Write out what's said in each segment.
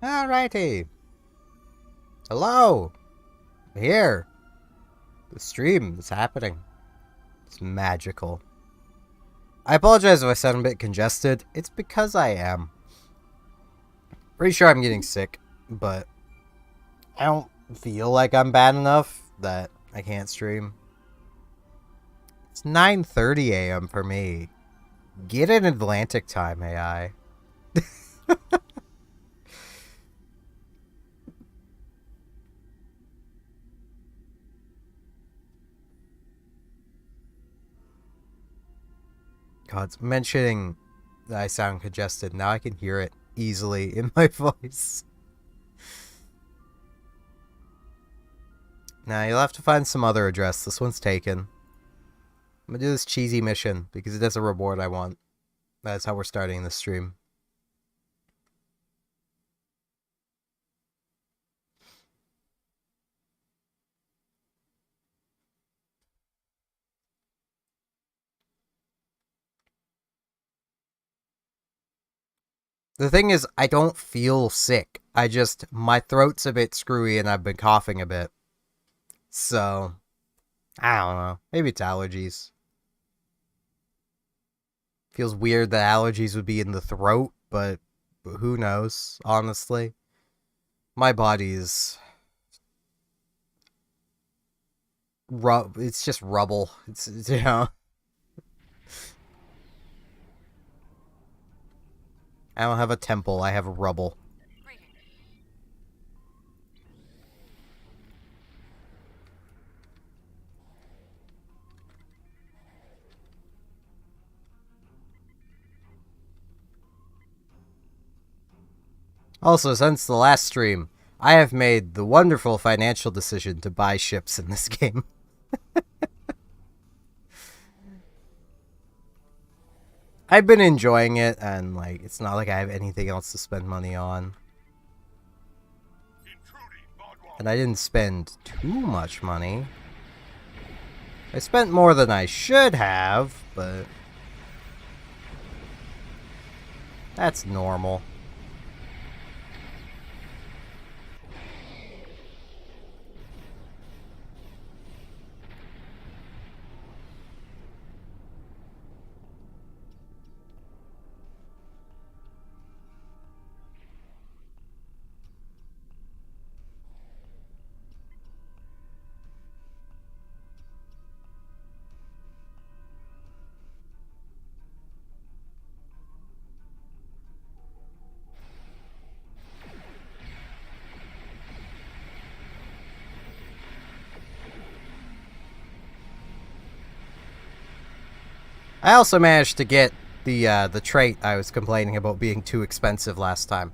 Alrighty. Hello. Here. The stream is happening. It's magical. I apologize if I sound a bit congested. It's because I am. Pretty sure I'm getting sick, but I don't feel like I'm bad enough that I can't stream. It's 9:30 a.m. for me. Get in Atlantic time, AI. God, mentioning that I sound congested. Now I can hear it easily in my voice. Now you'll have to find some other address. This one's taken. I'm gonna do this cheesy mission because it has a reward I want. That's how we're starting the stream. The thing is, I don't feel sick. My throat's a bit screwy and I've been coughing a bit. So, I don't know. Maybe it's allergies. Feels weird that allergies would be in the throat, but who knows, honestly. My body's... It's just rubble. It's you know... I don't have a temple, I have rubble. Also, since the last stream, I have made the wonderful financial decision to buy ships in this game. I've been enjoying it, and like, it's not like I have anything else to spend money on. And I didn't spend too much money. I spent more than I should have, but that's normal. I also managed to get the trait I was complaining about being too expensive last time.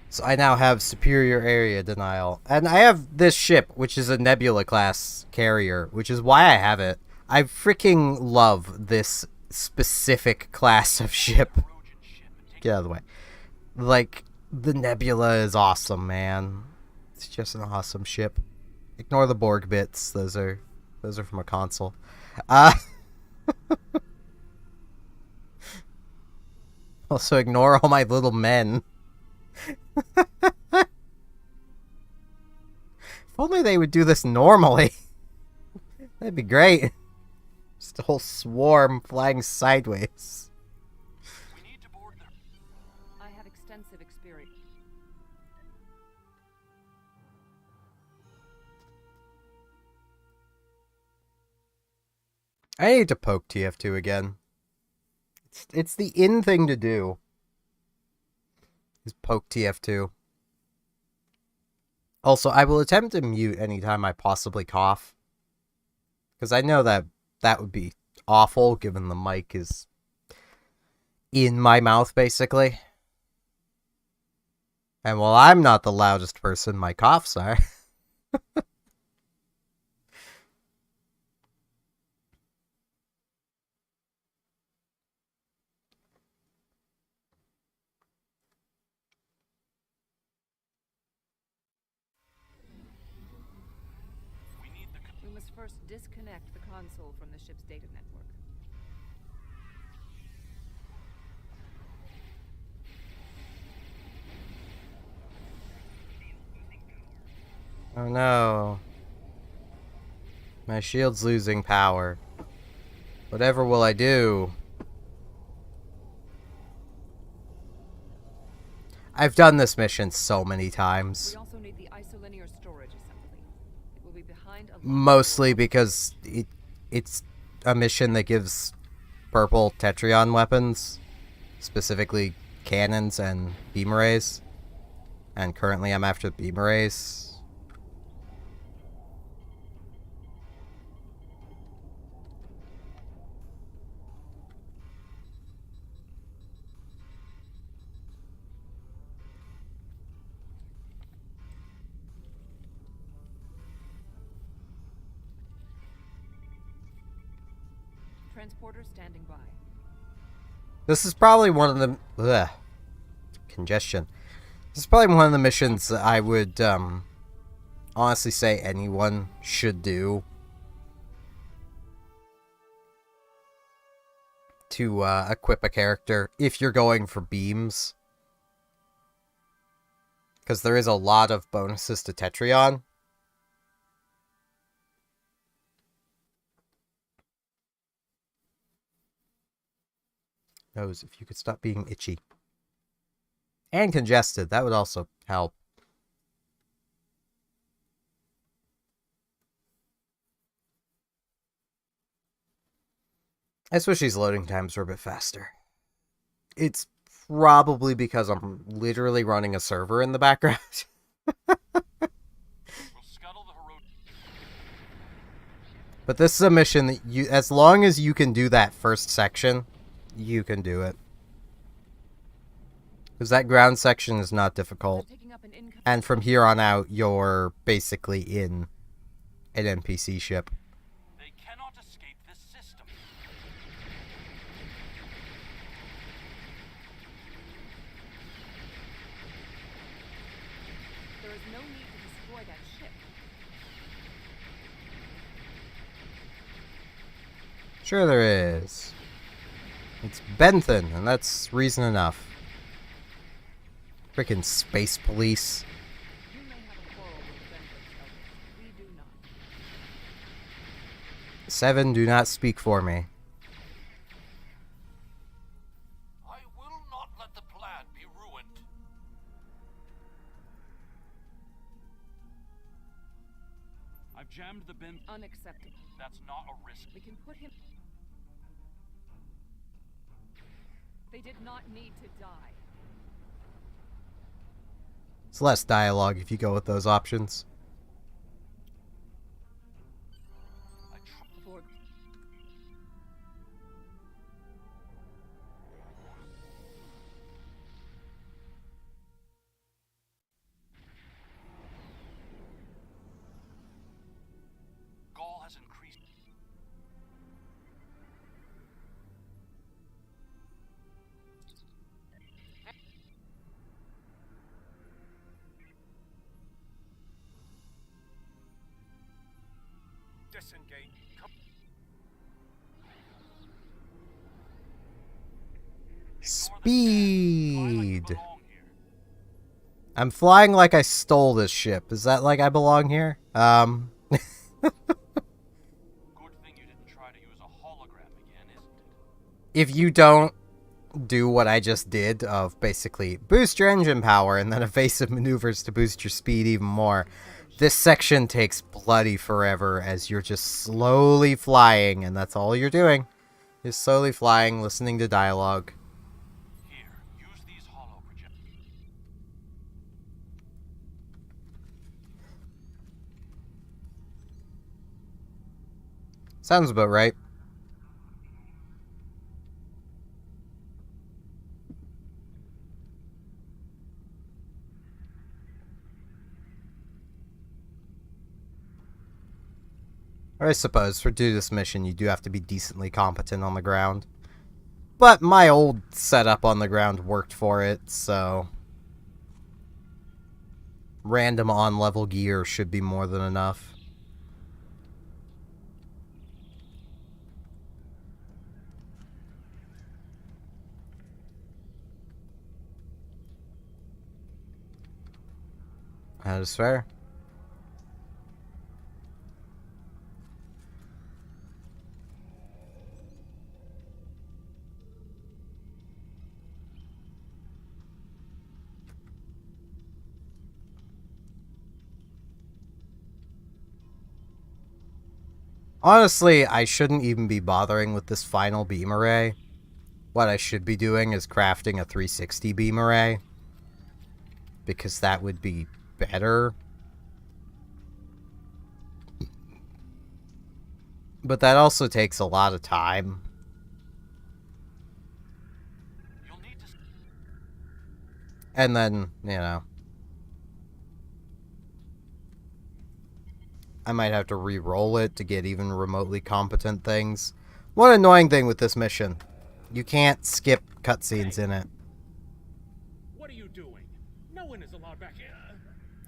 So I now have superior area denial. And I have this ship, which is a Nebula class carrier, which is why I have it. I freaking love this specific class of ship. Get out of the way. Like, the Nebula is awesome, man. It's just an awesome ship. Ignore the Borg bits. Those are from a console. Also ignore all my little men. If only they would do this normally. That'd be great. Just a whole swarm flying sideways. We need to board them. I have extensive experience. I need to poke TF2 again. It's the in thing to do. Is poke TF2. Also, I will attempt to mute anytime I possibly cough. Because I know that would be awful, given the mic is in my mouth, basically. And while I'm not the loudest person, my coughs are. We must first disconnect the console from the ship's data network. Oh no. My shield's losing power. Whatever will I do? I've done this mission so many times. We also need the isolinear storage assembly. It will be behind a Mostly because it's a mission that gives purple Tetrion weapons. Specifically cannons and beam arrays. And currently I'm after the beam arrays. transporter standing by. This is probably one of the... congestion. This is probably one of the missions that I would honestly say anyone should do to equip a character if you're going for beams. Because there is a lot of bonuses to Tetrion. Nose, if you could stop being itchy. And congested, that would also help. I wish these loading times were a bit faster. It's probably because I'm literally running a server in the background. But this is a mission that you, as long as you can do that first section, you can do it. Because that ground section is not difficult. And from here on out, you're basically in an NPC ship. They cannot escape this system. There is no need to destroy that ship. Sure there is. It's Benthan, and that's reason enough. Frickin' space police. You may have a quarrel with the Vengeance Elders. We do not. 7, do not speak for me. I will not let the plan be ruined. I've jammed the bin. Unacceptable. That's not a risk. We can put him... They did not need to die. It's less dialogue if you go with those options. Aboard. Gaul has increased. Disengage. Speed. I'm flying like I stole this ship. Is that like I belong here? Good thing you didn't try to use a hologram again, isn't it? If you don't do what I just did of basically boost your engine power and then evasive maneuvers to boost your speed even more, this section takes bloody forever as you're just slowly flying, and that's all you're doing. You're slowly flying, listening to dialogue. Here, use these holo projectors. Sounds about right. Or I suppose, for do this mission, you do have to be decently competent on the ground. But my old setup on the ground worked for it, so... random on-level gear should be more than enough. That is fair. Honestly, I shouldn't even be bothering with this final beam array. What I should be doing is crafting a 360 beam array. Because that would be better. But that also takes a lot of time. You'll need to... And then, you know, I might have to re-roll it to get even remotely competent things. One annoying thing with this mission. You can't skip cutscenes in it. What are you doing? No one is allowed back here.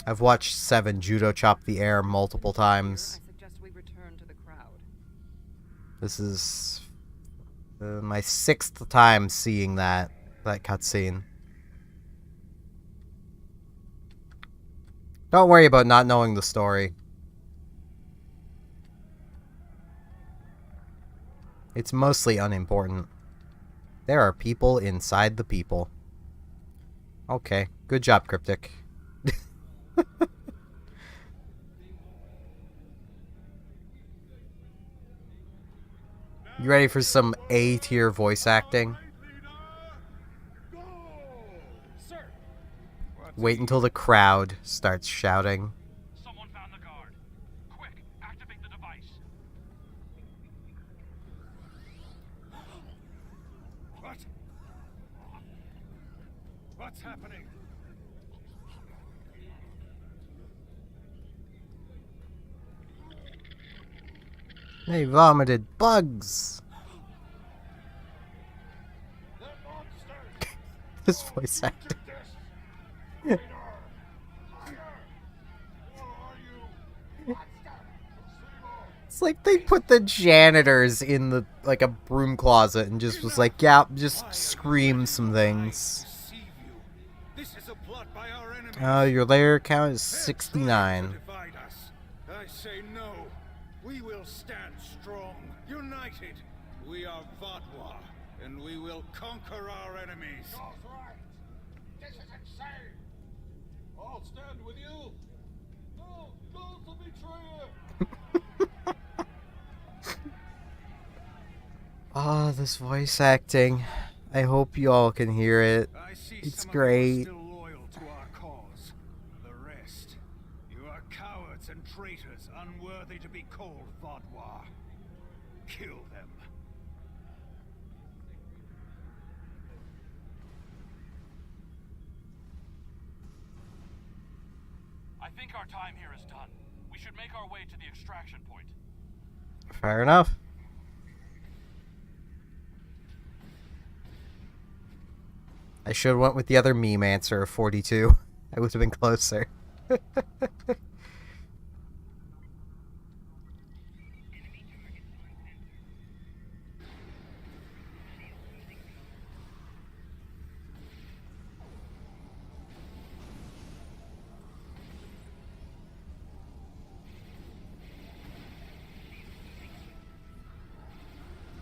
I've watched Seven judo chop the air multiple times. I suggest we return to the crowd. This is my 6th time seeing that cutscene. Don't worry about not knowing the story. It's mostly unimportant. There are people inside the people. Okay, good job, Cryptic. You ready for some A-tier voice acting? Sir, Wait until the crowd starts shouting. Someone found the guard. Quick, activate the device. what? What's happening? They vomited bugs. This voice acting. It's like they put the janitors in the a broom closet and just was like, yeah, just scream some things. This is a plot by our enemies. Your layer count is 69. Divide us. I say no. We will stand strong, united. We are Vatwa, and we will conquer our enemies. That's right. This is insane. I'll stand with you. No, don't the betrayer. Ah, this voice acting. I hope you all can hear it. I see It's some great. of you are still loyal to our cause. The rest, you are cowards and traitors, unworthy to be called Vatwa. Kill them. I think our time here is done. We should make our way to the extraction point. Fair enough. I should have went with the other meme answer of 42. I would have been closer.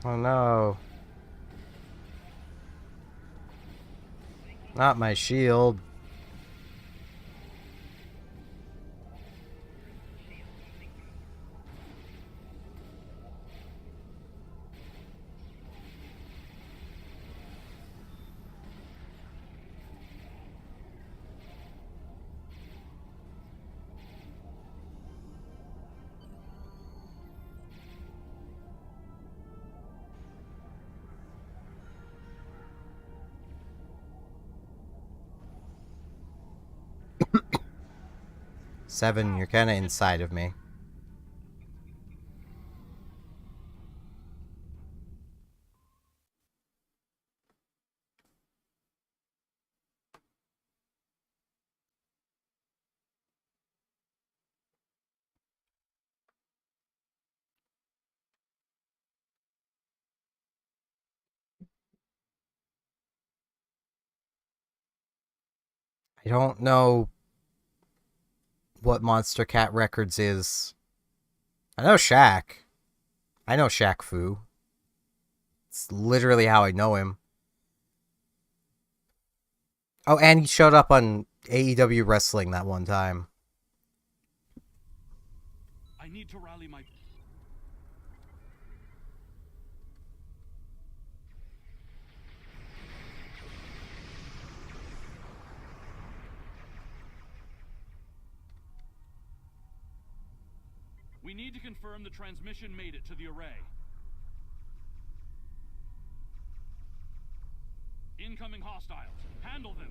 Oh no. Not my shield. Seven, you're kind of inside of me. I don't know what Monster Cat Records is. I know Shaq. I know Shaq Fu. It's literally how I know him. Oh, and he showed up on AEW Wrestling that one time. I need to rally my... We need to confirm the transmission made it to the array. Incoming hostiles. Handle them.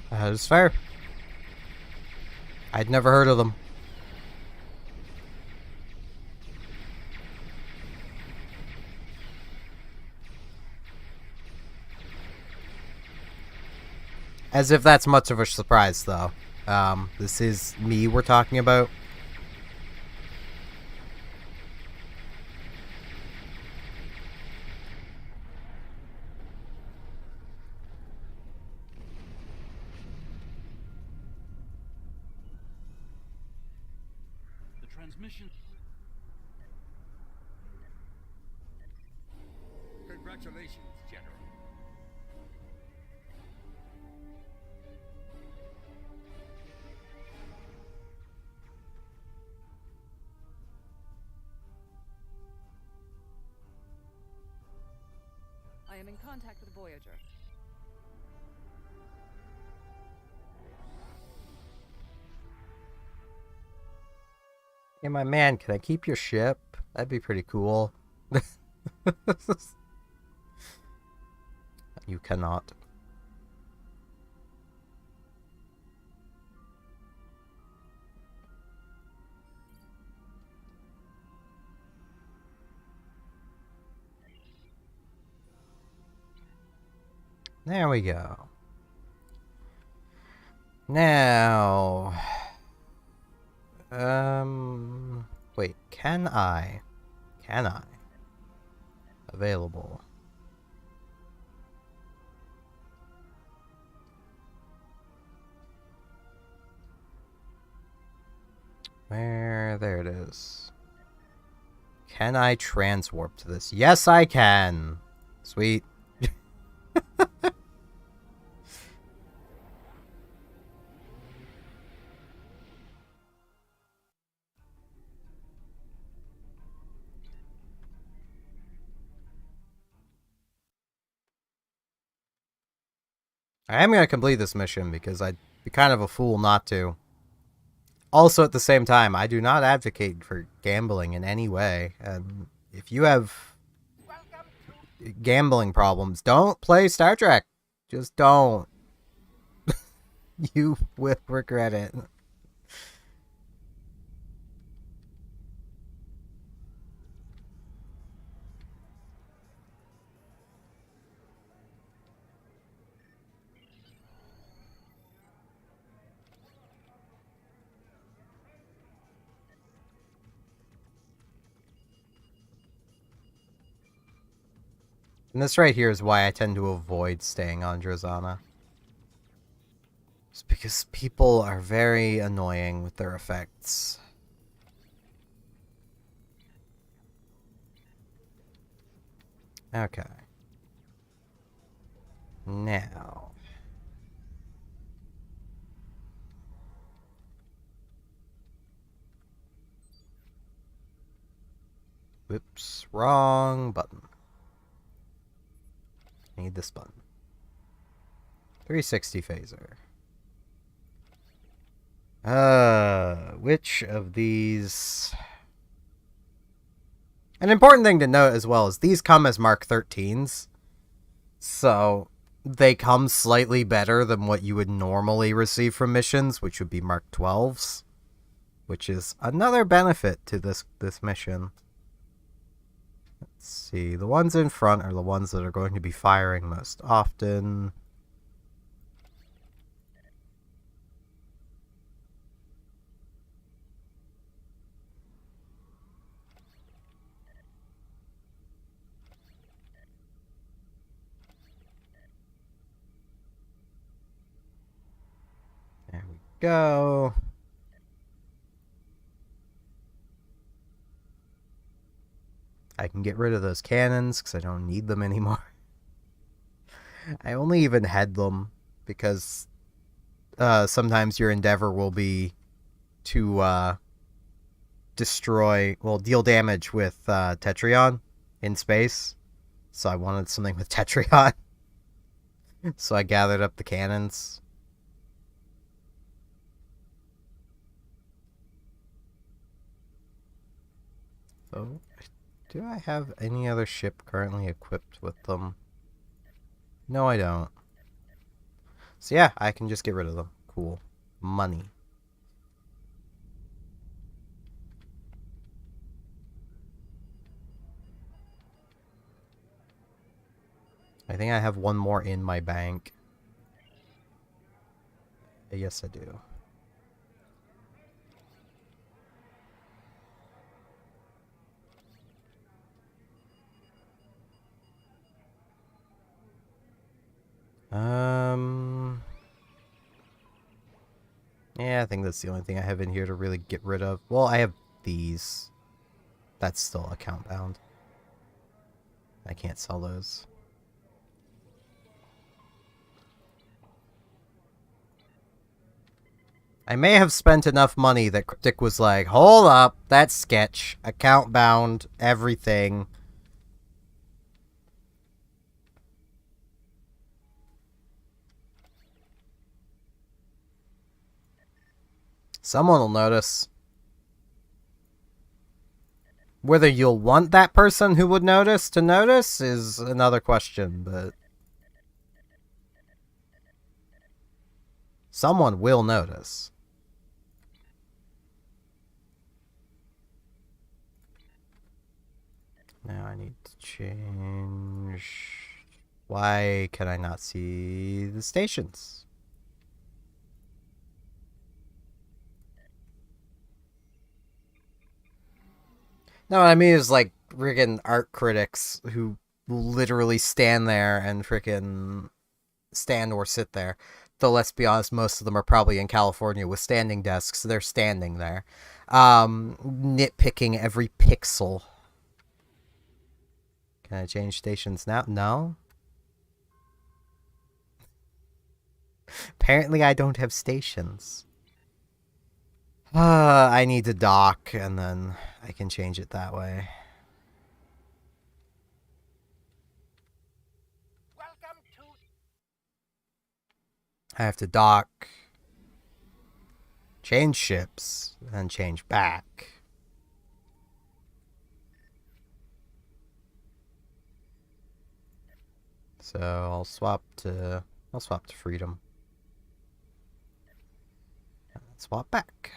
That is fair. I'd never heard of them. As if that's much of a surprise, though. This is me we're talking about. The transmission... Congratulations, General. I am in contact with Voyager. Hey, my man, can I keep your ship? That'd be pretty cool. You cannot. There we go. Now, wait, can I? Available. There it is. Can I transwarp to this? Yes, I can. Sweet. I am going to complete this mission because I'd be kind of a fool not to. Also, at the same time, I do not advocate for gambling in any way. And if you have gambling problems, don't play Star Trek. Just don't. You will regret it. And this right here is why I tend to avoid staying on Drozana. It's because people are very annoying with their effects. Okay. Now. Whoops, wrong button. Need this button. 360 phaser. Which of these... An important thing to note as well is these come as Mark 13s. So they come slightly better than what you would normally receive from missions, which would be Mark 12s. Which is another benefit to this mission. Let's see, the ones in front are the ones that are going to be firing most often. There we go. I can get rid of those cannons because I don't need them anymore. I only even head them because sometimes your endeavor will be to deal damage with Tetrion in space. So I wanted something with Tetrion. So I gathered up the cannons. So, do I have any other ship currently equipped with them? No, I don't. So yeah, I can just get rid of them. Cool. Money. I think I have one more in my bank. Yes, I do. Yeah, I think that's the only thing I have in here to really get rid of. Well, I have these. That's still account bound. I can't sell those. I may have spent enough money that Cryptic was like, hold up, that's sketch. Account bound, everything. Someone will notice. Whether you'll want that person who would notice to notice is another question, but someone will notice. Now I need to change. Why can I not see the stations? No, what I mean is like friggin' art critics who literally stand there and frickin' stand or sit there. Though let's be honest, most of them are probably in California with standing desks. They're standing there. Nitpicking every pixel. Can I change stations now? No. Apparently I don't have stations. I need to dock, and then I can change it that way. Welcome to... I have to dock, change ships, and change back. So I'll swap to Freedom. And swap back.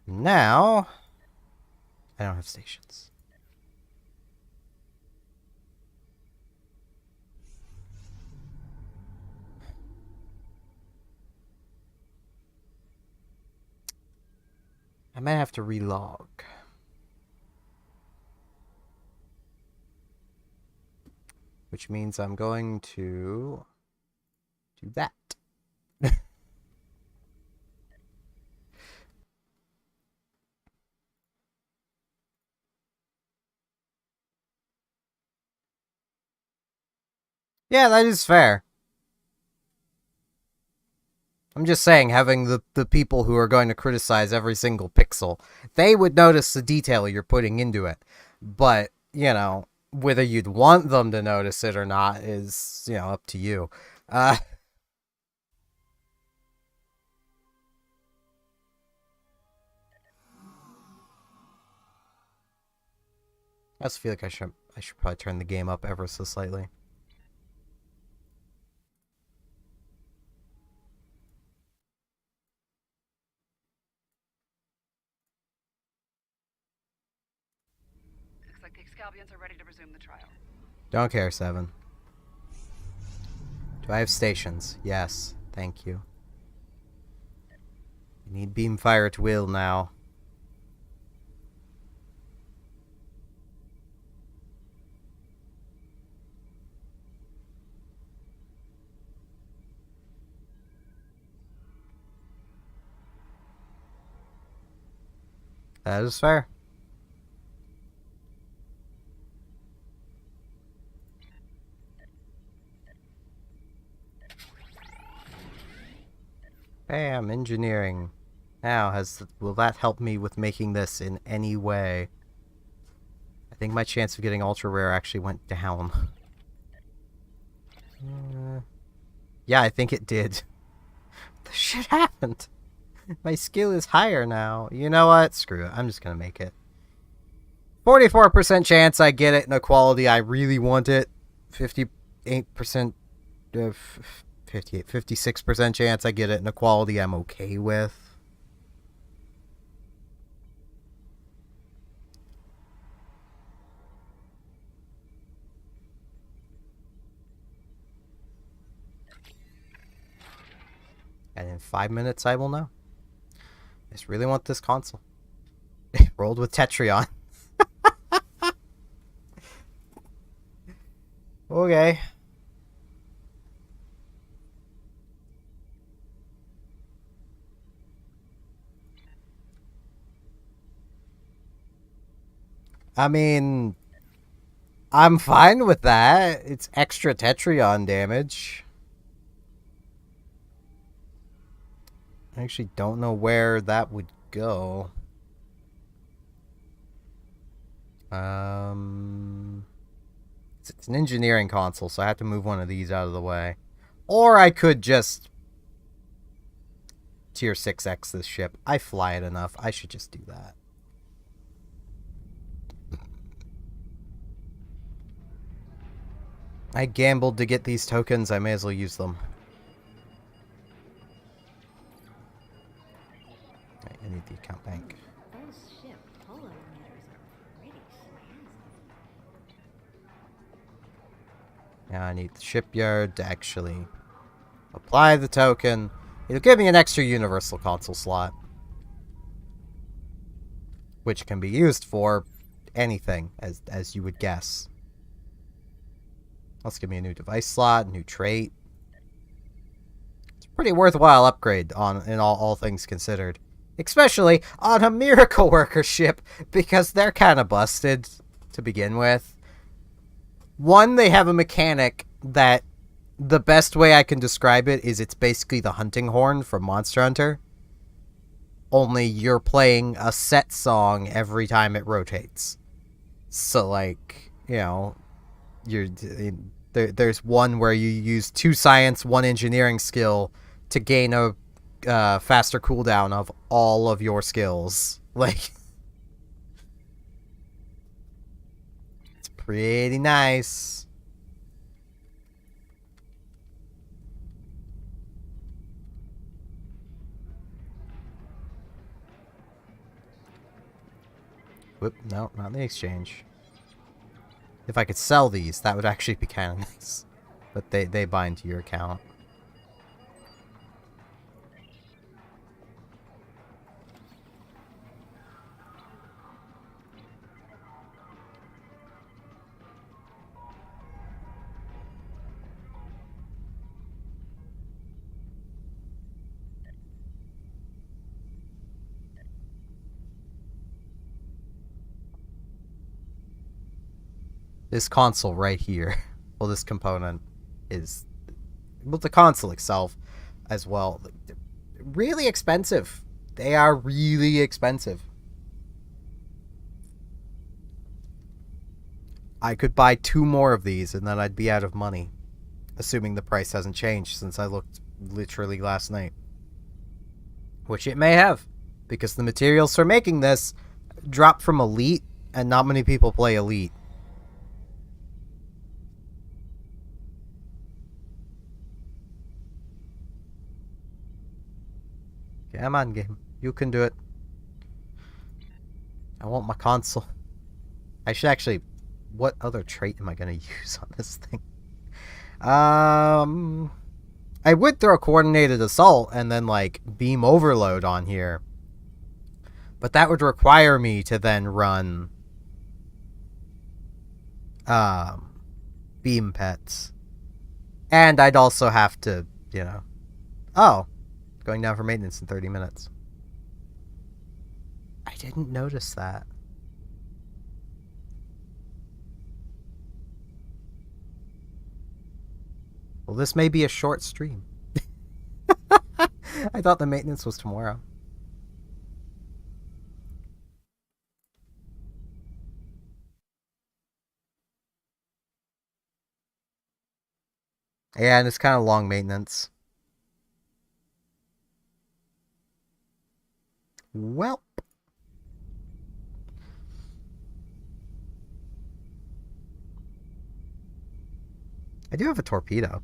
Now, I don't have stations. I might have to relog. Which means I'm going to do that. Yeah, that is fair. I'm just saying, having the people who are going to criticize every single pixel, they would notice the detail you're putting into it. But, you know, whether you'd want them to notice it or not is, you know, up to you. I just feel like I should probably turn the game up ever so slightly. Looks like the Excalbians are ready to resume the trial. Don't care, 7. Do I have stations? Yes. Thank you. I need beam fire at will now. That is fair. Bam, engineering. Now, will that help me with making this in any way? I think my chance of getting ultra rare actually went down. Yeah, I think it did. The shit happened. My skill is higher now. You know what? Screw it. I'm just gonna make it. 44% chance I get it in a quality I really want it. 58%, 56% chance I get it in a quality I'm okay with. And in 5 minutes I will know. I just really want this console. Rolled with Tetrion. Okay. I mean, I'm fine with that. It's extra Tetrion damage. I actually don't know where that would go. It's an engineering console, so I have to move one of these out of the way. Or I could just tier 6X this ship. I fly it enough. I should just do that. I gambled to get these tokens. I may as well use them. Right, I need the account bank. Those ship polo meters are pretty snazzy. Now I need the shipyard to actually apply the token. It'll give me an extra universal console slot, which can be used for anything, as you would guess. Let's give me a new device slot, new trait. It's a pretty worthwhile upgrade in all things considered. Especially on a miracle worker ship, because they're kind of busted to begin with. One, they have a mechanic that the best way I can describe it is it's basically the hunting horn from Monster Hunter. Only you're playing a set song every time it rotates. So, like, you know, there's one where you use 2 science, 1 engineering skill to gain a faster cooldown of all of your skills. Like, it's pretty nice. Whoop, no, not in the exchange. If I could sell these, that would actually be kind of nice. But they bind to your account. This console right here, well, this component is, well, the console itself as well, really expensive. They are really expensive. I could buy 2 more of these and then I'd be out of money, assuming the price hasn't changed since I looked literally last night. Which it may have, because the materials for making this dropped from Elite, and not many people play Elite. Come on, game. You can do it. I want my console. I should actually... What other trait am I going to use on this thing? I would throw coordinated assault and then, like, beam overload on here. But that would require me to then run... beam pets. And I'd also have to, you know... Oh. Going down for maintenance in 30 minutes. I didn't notice that. Well, this may be a short stream. I thought the maintenance was tomorrow. Yeah, and it's kind of long maintenance. Welp. I do have a torpedo.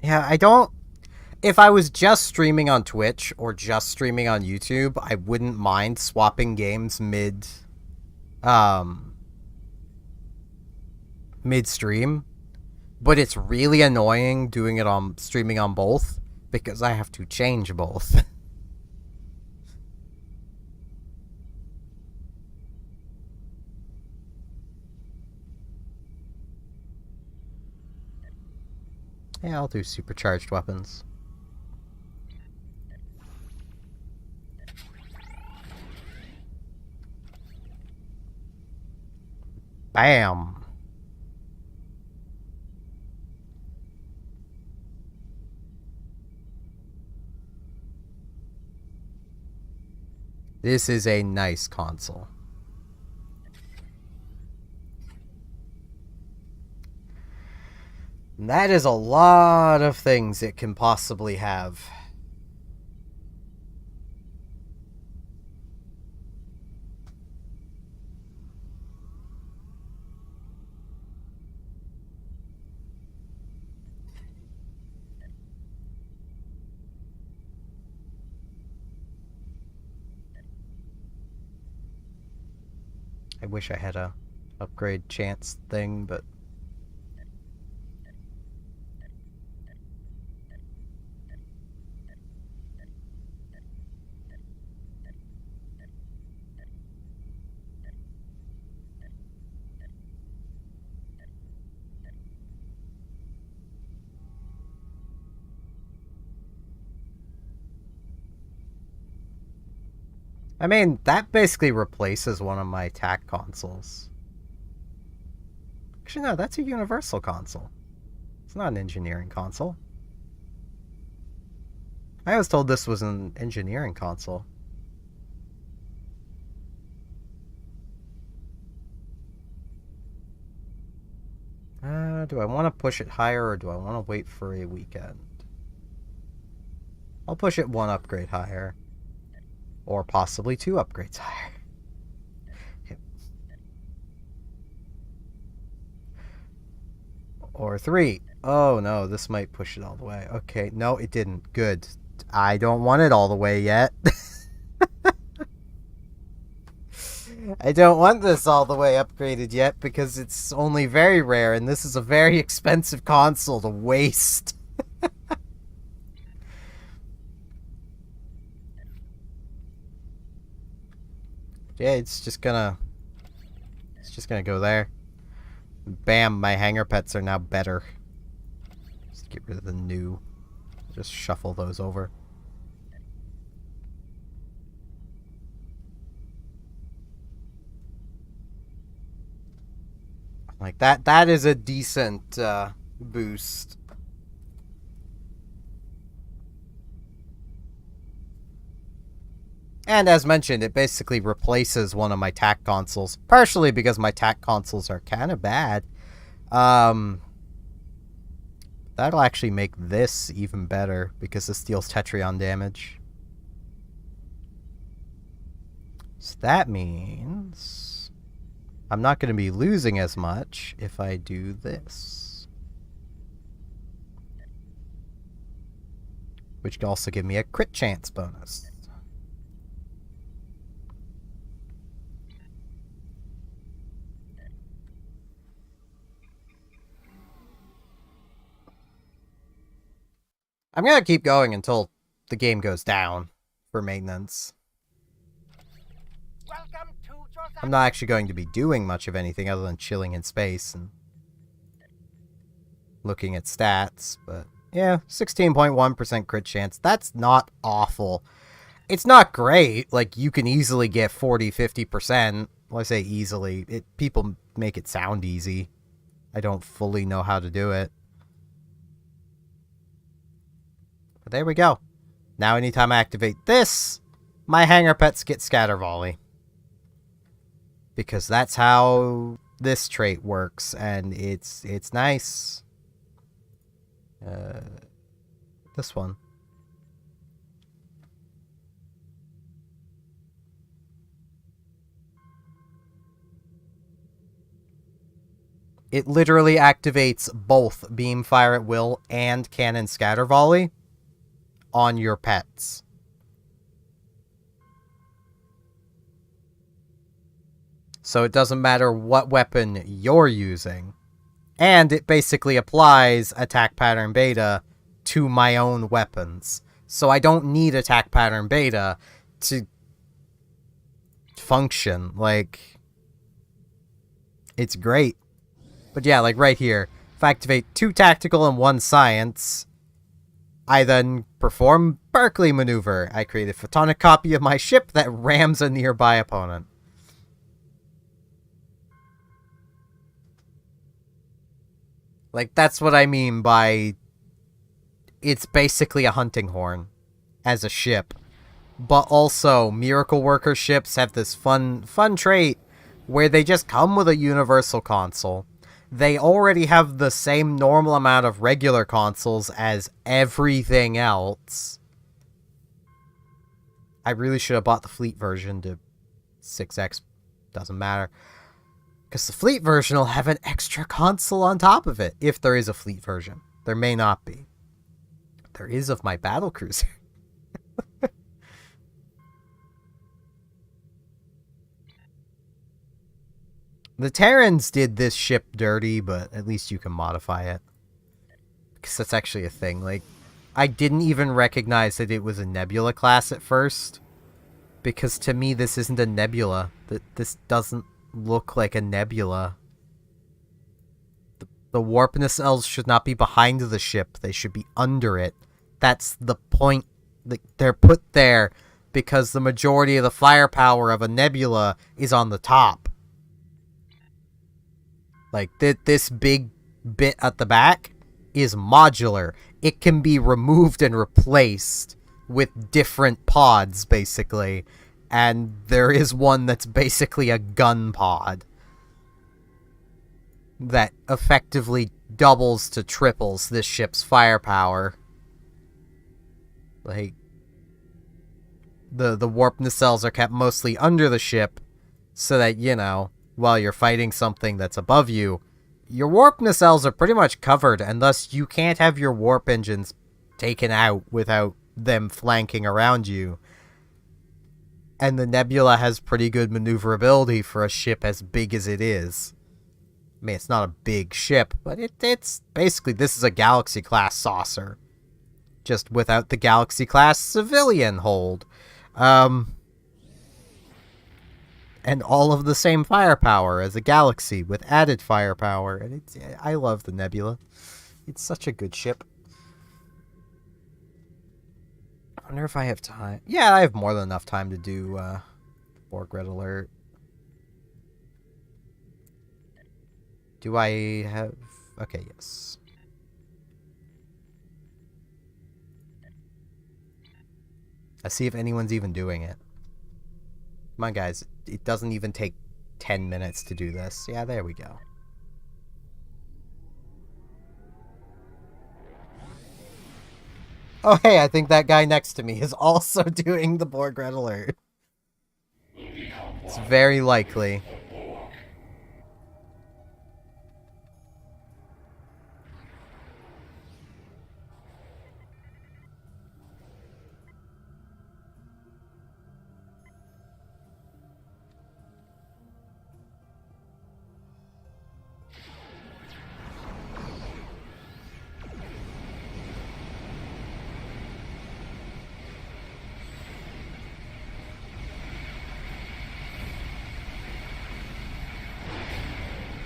Yeah, I don't... If I was just streaming on Twitch or just streaming on YouTube, I wouldn't mind swapping games midstream. But it's really annoying doing it on streaming on both because I have to change both. Yeah, I'll do supercharged weapons. Bam! This is a nice console. And that is a lot of things it can possibly have. I wish I had a upgrade chance thing, but I mean, that basically replaces one of my attack consoles. Actually, no, that's a universal console. It's not an engineering console. I was told this was an engineering console. Do I want to push it higher or do I want to wait for a weekend? I'll push it one upgrade higher. Or possibly 2 upgrades higher. Yep. Or 3. Oh no, this might push it all the way. Okay, no, it didn't. Good. I don't want it all the way yet. I don't want this all the way upgraded yet because it's only very rare and this is a very expensive console to waste. Yeah, it's just gonna go there. Bam, my hangar pets are now better. Just get rid of the new. Just shuffle those over. Like that is a decent boost. And as mentioned, it basically replaces one of my TAC consoles. Partially because my TAC consoles are kind of bad. That'll actually make this even better because this deals Tetrion damage. So that means I'm not going to be losing as much if I do this. Which can also give me a crit chance bonus. I'm going to keep going until the game goes down for maintenance. I'm not actually going to be doing much of anything other than chilling in space and looking at stats, but yeah, 16.1% crit chance. That's not awful. It's not great. Like, you can easily get 40, 50%. Well, I say easily. People make it sound easy. I don't fully know how to do it. But there we go. Now anytime I activate this, my hangar pets get scatter volley. Because that's how this trait works, and it's nice. This one. It literally activates both beam fire at will and cannon scatter volley on your pets. So it doesn't matter what weapon you're using. And it basically applies attack pattern beta to my own weapons. So I don't need attack pattern beta to function. Like, it's great. But yeah, like right here, if I activate 2 tactical and 1 science, I then perform Berkeley maneuver. I create a photonic copy of my ship that rams a nearby opponent. Like, that's what I mean by it's basically a hunting horn as a ship. But also, Miracle Worker ships have this fun trait where they just come with a universal console. They already have the same normal amount of regular consoles as everything else. I really should have bought the fleet version to 6X. Doesn't matter. Because the fleet version will have an extra console on top of it, if there is a fleet version. There may not be. There is of my battlecruiser. The Terrans did this ship dirty, but at least you can modify it. Because that's actually a thing. Like, I didn't even recognize that it was a Nebula class at first. Because to me, this isn't a Nebula. This doesn't look like a Nebula. The warp nacelles should not be behind the ship. They should be under it. That's the point. They're put there because the majority of the firepower of a Nebula is on the top. Like, this big bit at the back is modular. It can be removed and replaced with different pods, basically. And there is one that's basically a gun pod that effectively doubles to triples this ship's firepower. Like, the warp nacelles are kept mostly under the ship so that, you know, while you're fighting something that's above you, your warp nacelles are pretty much covered, and thus you can't have your warp engines taken out without them flanking around you. And the Nebula has pretty good maneuverability for a ship as big as it is. I mean, it's not a big ship, but it's basically, this is a Galaxy-class saucer. Just without the Galaxy-class civilian hold. And all of the same firepower as a Galaxy with added firepower. And I love the Nebula. It's such a good ship. I wonder if I have time. Yeah, I have more than enough time to do Borg Red Alert. Do I have... Okay, yes. Let's see if anyone's even doing it. Come on, guys. It doesn't even take 10 minutes to do this. Yeah, there we go. Oh, hey, I think that guy next to me is also doing the Borg Red Alert. It's very likely.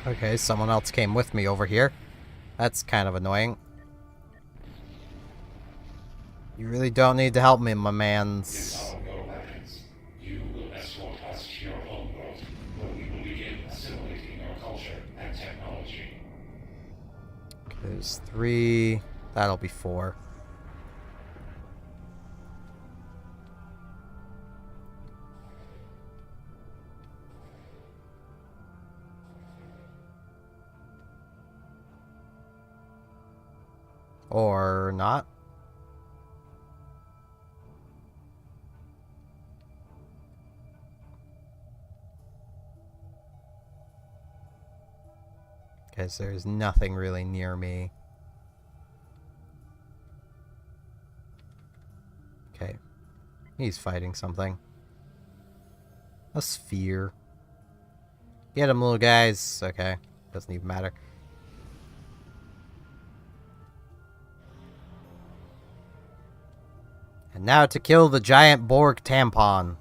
Okay, someone else came with me over here. That's kind of annoying. You really don't need to help me, my mans. You will escort us to your homeworld, where we will begin assimilating your culture. There's 3. That'll be 4. Or not. Because there's nothing really near me. Okay. He's fighting something. A sphere. Get him, little guys. Okay. Doesn't even matter. And now to kill the giant Borg tampon.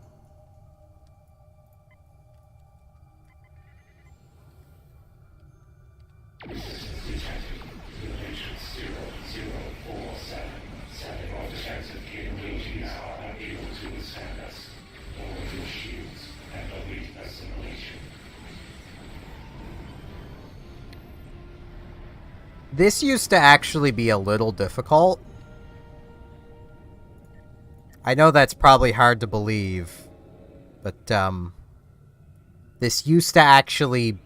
This used to actually be a little difficult. I know that's probably hard to believe, but, this used to actually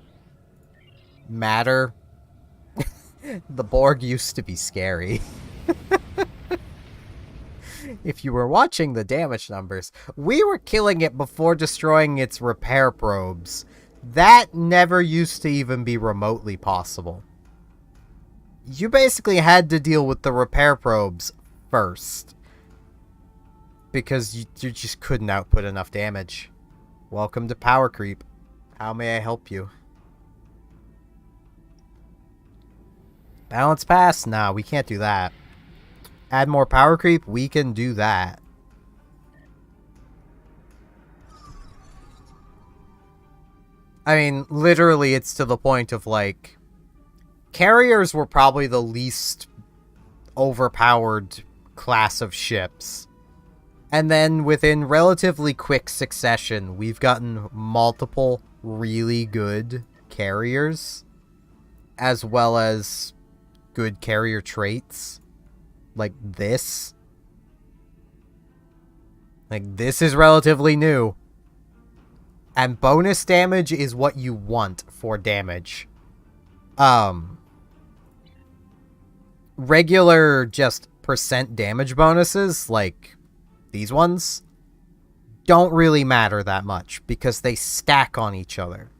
matter. The Borg used to be scary. If you were watching the damage numbers, we were killing it before destroying its repair probes. That never used to even be remotely possible. You basically had to deal with the repair probes first. Because you just couldn't output enough damage. Welcome to power creep. How may I help you? Balance pass? Nah, we can't do that. Add more power creep? We can do that. I mean, literally, it's to the point of, like, carriers were probably the least overpowered class of ships. And then within relatively quick succession, we've gotten multiple really good carriers, as well as good carrier traits. Like this. Like, this is relatively new. And bonus damage is what you want for damage. Regular just percent damage bonuses, like these ones, don't really matter that much because they stack on each other.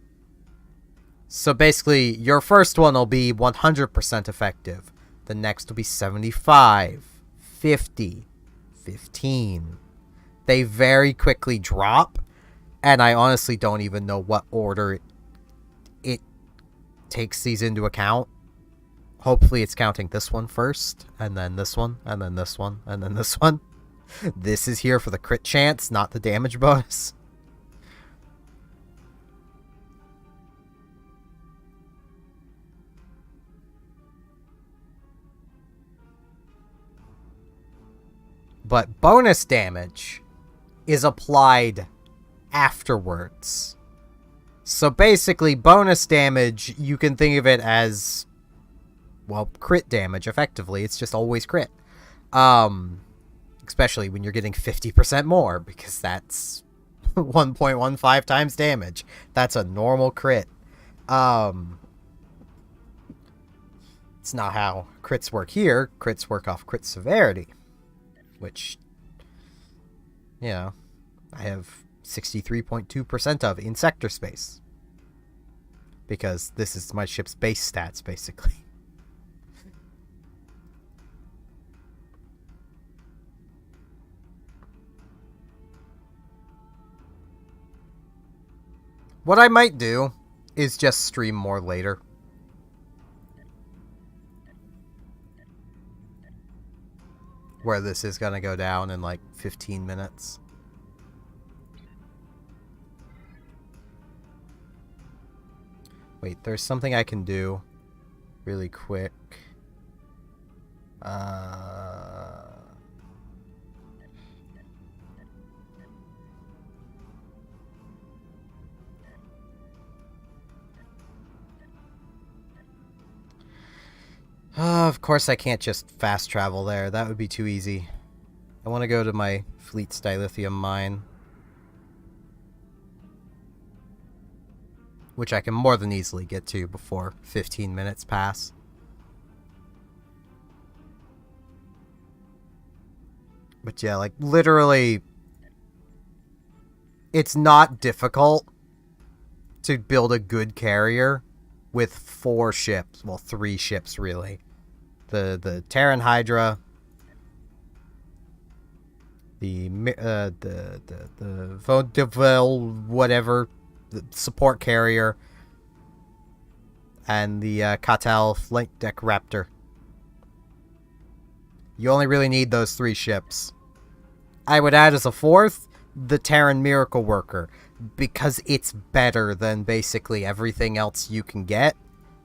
So basically, your first one will be 100% effective. The next will be 75, 50, 15. They very quickly drop, and I honestly don't even know what order it takes these into account. Hopefully it's counting this one first, and then this one, and then this one, and then this one. This is here for the crit chance, not the damage bonus. But bonus damage is applied afterwards. So basically, bonus damage, you can think of it as, well, crit damage, effectively. It's just always crit. Especially when you're getting 50% more, because that's 1.15 times damage. That's a normal crit. It's not how crits work here. Crits work off crit severity. Which, you know, I have 63.2% of in sector space. Because this is my ship's base stats, basically. What I might do is just stream more later. Where this is going to go down in like 15 minutes. Wait, there's something I can do really quick. Of course I can't just fast travel there. That would be too easy. I want to go to my Fleet's dilithium mine. Which I can more than easily get to before 15 minutes pass. But yeah, like, literally, it's not difficult to build a good carrier with 4 ships. Well, 3 ships, really. The Terran Hydra, the Vaudeville, whatever, the support carrier, and the Catal flank deck Raptor. You only really need those 3 ships. I would add as a 4th, the Terran Miracle Worker, because it's better than basically everything else you can get.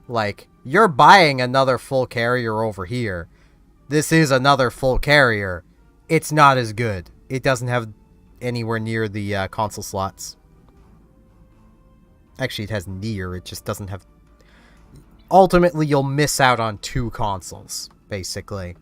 Like, you're buying another full carrier over here. This is another full carrier. It's not as good. It doesn't have anywhere near the console slots. Actually, it has near. It just doesn't have... Ultimately, you'll miss out on 2 consoles, basically.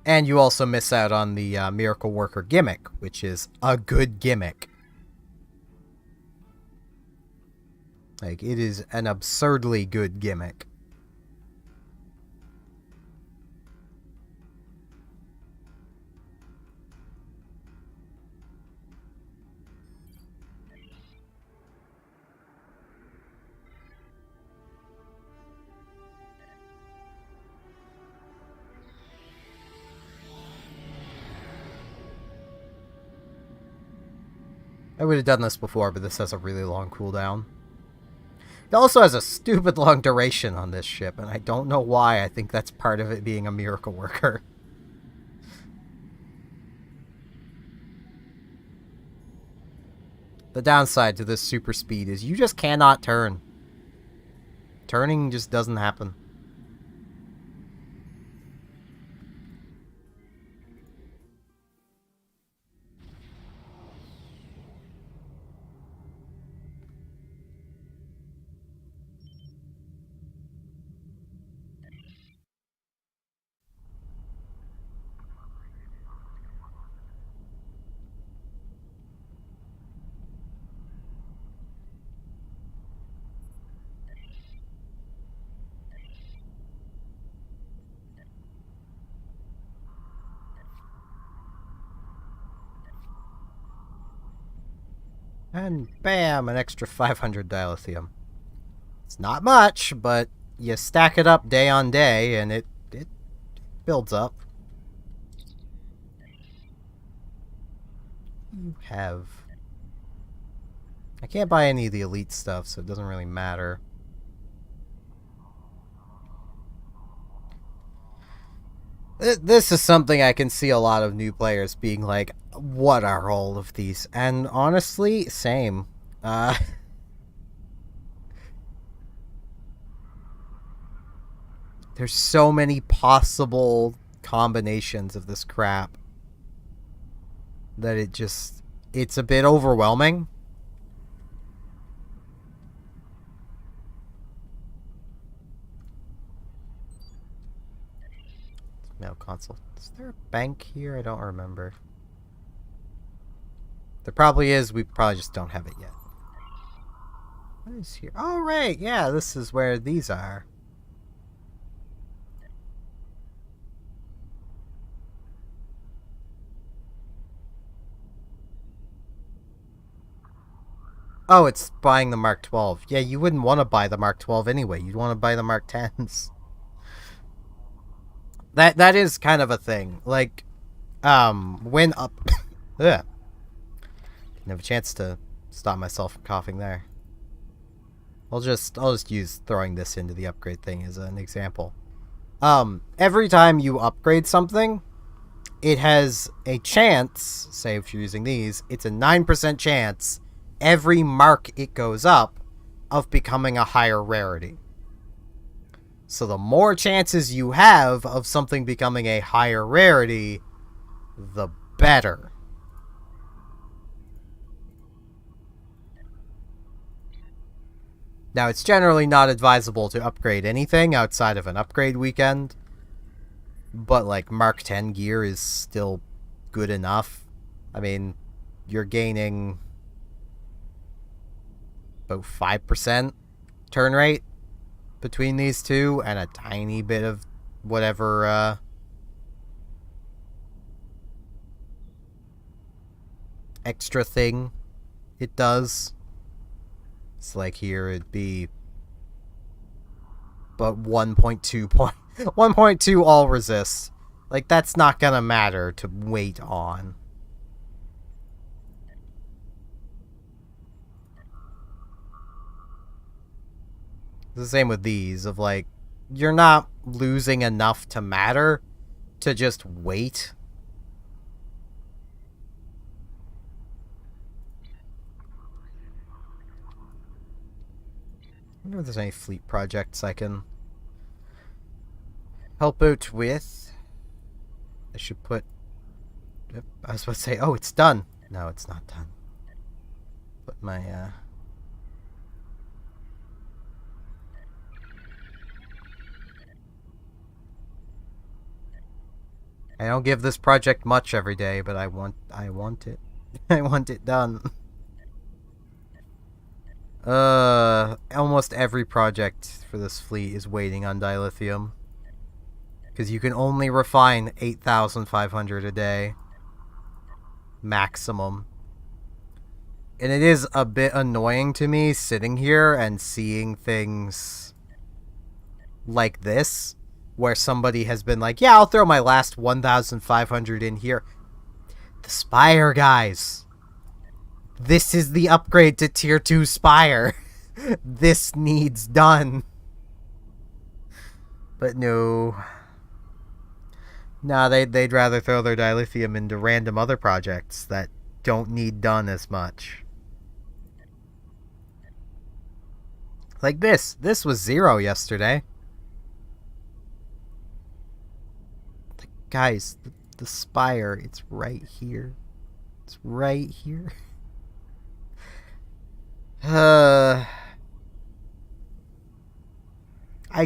And you also miss out on the Miracle Worker gimmick, which is a good gimmick. Like, it is an absurdly good gimmick. I would have done this before, but this has a really long cooldown. It also has a stupid long duration on this ship, and I don't know why. I think that's part of it being a Miracle Worker. The downside to this super speed is you just cannot turn. Turning just doesn't happen. And bam, an extra 500 dilithium. It's not much, but you stack it up day on day, and it builds up. You have... I can't buy any of the elite stuff, so it doesn't really matter. This is something I can see a lot of new players being like, what are all of these? And honestly, same. There's so many possible combinations of this crap that it's a bit overwhelming. Mail console. Is there a bank here? I don't remember. There probably is. We probably just don't have it yet. What is here? Oh, right. Yeah, this is where these are. Oh, it's buying the Mark 12. Yeah, you wouldn't want to buy the Mark 12 anyway. You'd want to buy the Mark 10s. That is kind of a thing. Like, when up... Ugh. Didn't have a chance to stop myself from coughing there. I'll just use throwing this into the upgrade thing as an example. Every time you upgrade something, it has a chance, say if you're using these, it's a 9% chance every mark it goes up of becoming a higher rarity. So the more chances you have of something becoming a higher rarity, the better. Now, it's generally not advisable to upgrade anything outside of an upgrade weekend, but like Mark 10 gear is still good enough. I mean, you're gaining about 5% turn rate between these two, and a tiny bit of whatever extra thing it does. It's like here it'd be but 1.2 all resist. Like, that's not gonna matter to wait on. It's the same with these, of like, you're not losing enough to matter to just wait. I wonder if there's any fleet projects I can help out with. I should put... I was about to say, oh, it's done. No, it's not done. Put my, I don't give this project much every day, but I want it. I want it done. Almost every project for this fleet is waiting on dilithium. Because you can only refine 8,500 a day. Maximum. And it is a bit annoying to me sitting here and seeing things like this, where somebody has been like, yeah, I'll throw my last 1,500 in here. The Spire, guys. This is the upgrade to Tier 2 Spire. This needs done. But no. Nah, they'd rather throw their dilithium into random other projects that don't need done as much. Like this. This was 0 yesterday. Guys, the Spire, it's right here. It's right here. I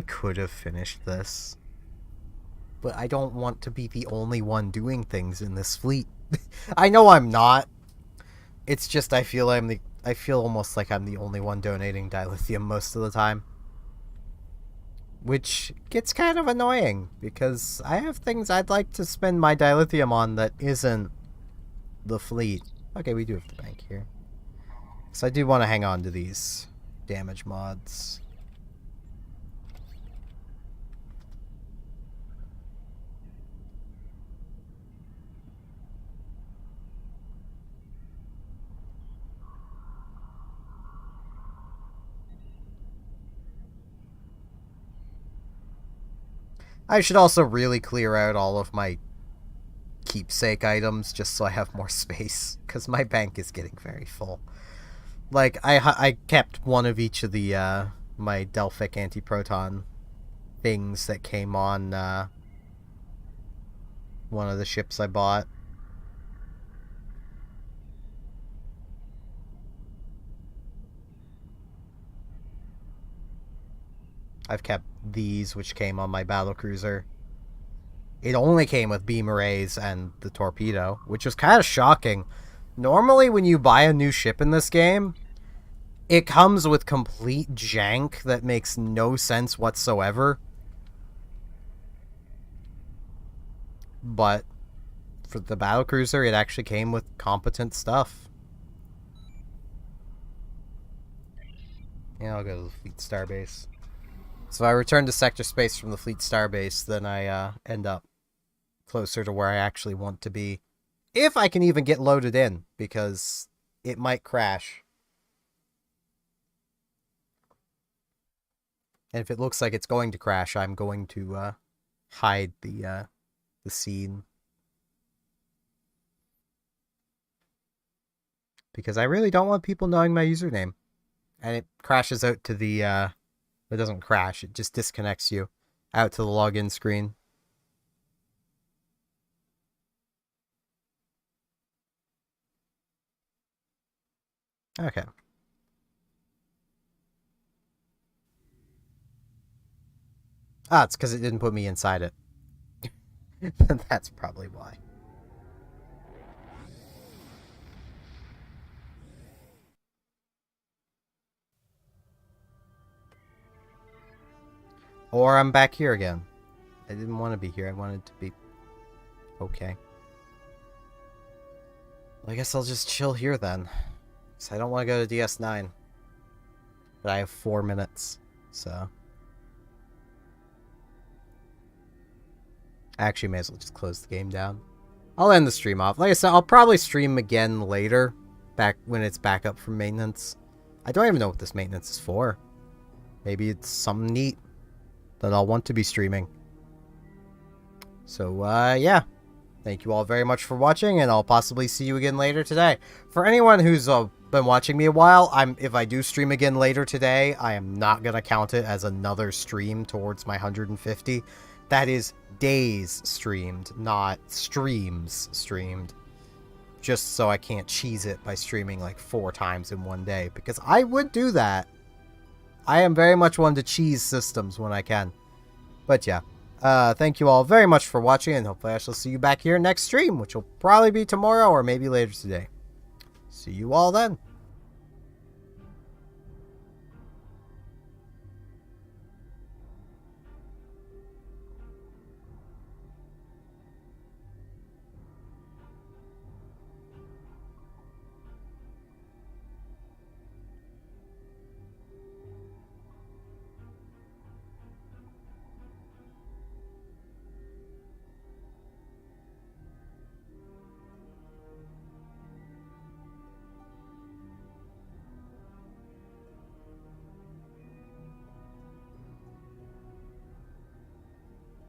could have finished this, but I don't want to be the only one doing things in this fleet. I know I'm not. It's just I feel almost like I'm the only one donating dilithium most of the time. Which gets kind of annoying, because I have things I'd like to spend my dilithium on that isn't the fleet. Okay, we do have the bank here. So I do want to hang on to these damage mods. I should also really clear out all of my keepsake items just so I have more space, because my bank is getting very full. Like, I kept one of each of the, my Delphic anti-proton things that came on, one of the ships I bought. I've kept these, which came on my battlecruiser. It only came with beam arrays and the torpedo, which was kind of shocking. Normally, when you buy a new ship in this game, it comes with complete jank that makes no sense whatsoever. But for the battlecruiser, it actually came with competent stuff. Yeah, I'll go to the Fleet Starbase. So if I return to sector space from the Fleet Starbase, then I end up closer to where I actually want to be. If I can even get loaded in, because it might crash. And if it looks like it's going to crash, I'm going to hide the scene. Because I really don't want people knowing my username. And it crashes out to the It doesn't crash. It just disconnects you out to the login screen. Okay. Ah, it's because it didn't put me inside it. That's probably why. Or I'm back here again. I didn't want to be here. I wanted to be okay. Well, I guess I'll just chill here then. Because I don't want to go to DS9. But I have 4 minutes, so... I actually may as well just close the game down. I'll end the stream off. Like I said, I'll probably stream again later. Back when it's back up from maintenance. I don't even know what this maintenance is for. Maybe it's something neat that I'll want to be streaming. So, yeah. Thank you all very much for watching, and I'll possibly see you again later today. For anyone who's been watching me a while, if I do stream again later today, I am not going to count it as another stream towards my 150. That is days streamed, not streams streamed. Just so I can't cheese it by streaming like 4 times in one day, because I would do that. I am very much one to cheese systems when I can. But yeah, thank you all very much for watching, and hopefully I shall see you back here next stream, which will probably be tomorrow or maybe later today. See you all then.